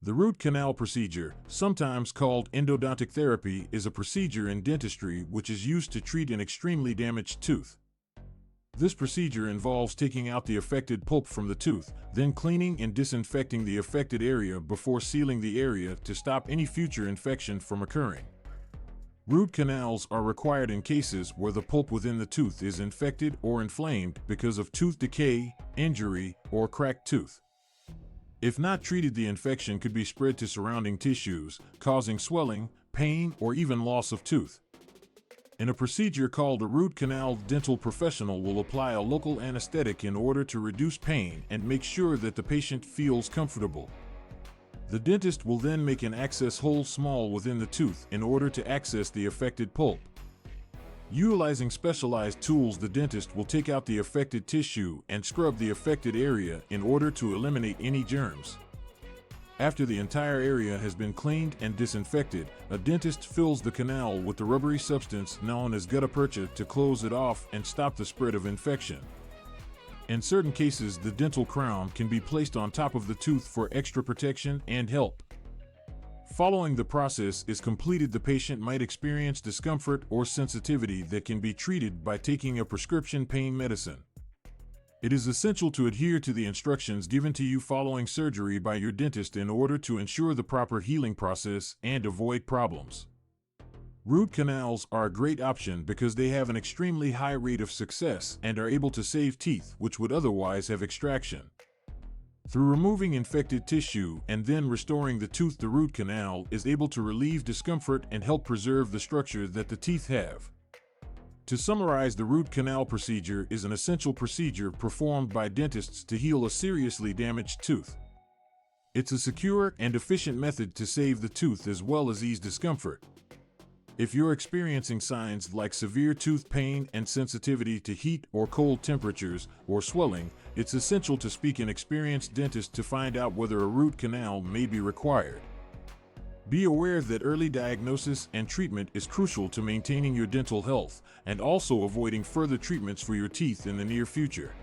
The root canal procedure, sometimes called endodontic therapy, is a procedure in dentistry which is used to treat an extremely damaged tooth. This procedure involves taking out the affected pulp from the tooth, then cleaning and disinfecting the affected area before sealing the area to stop any future infection from occurring. Root canals are required in cases where the pulp within the tooth is infected or inflamed because of tooth decay, injury, or cracked tooth. If not treated, the infection could be spread to surrounding tissues, causing swelling, pain, or even loss of tooth. In a procedure called a root canal, the dental professional will apply a local anesthetic in order to reduce pain and make sure that the patient feels comfortable. The dentist will then make an access hole small within the tooth in order to access the affected pulp. Utilizing specialized tools, the dentist will take out the affected tissue and scrub the affected area in order to eliminate any germs. After the entire area has been cleaned and disinfected, a dentist fills the canal with the rubbery substance known as gutta percha to close it off and stop the spread of infection. In certain cases, the dental crown can be placed on top of the tooth for extra protection and help. Following the process is completed, the patient might experience discomfort or sensitivity that can be treated by taking a prescription pain medicine. It is essential to adhere to the instructions given to you following surgery by your dentist in order to ensure the proper healing process and avoid problems. Root canals are a great option because they have an extremely high rate of success and are able to save teeth which would otherwise have extraction. Through removing infected tissue and then restoring the tooth, the root canal is able to relieve discomfort and help preserve the structure that the teeth have. To summarize, the root canal procedure is an essential procedure performed by dentists to heal a seriously damaged tooth. It's a secure and efficient method to save the tooth as well as ease discomfort. If you're experiencing signs like severe tooth pain and sensitivity to heat or cold temperatures or swelling, it's essential to seek an experienced dentist to find out whether a root canal may be required. Be aware that early diagnosis and treatment is crucial to maintaining your dental health and also avoiding further treatments for your teeth in the near future.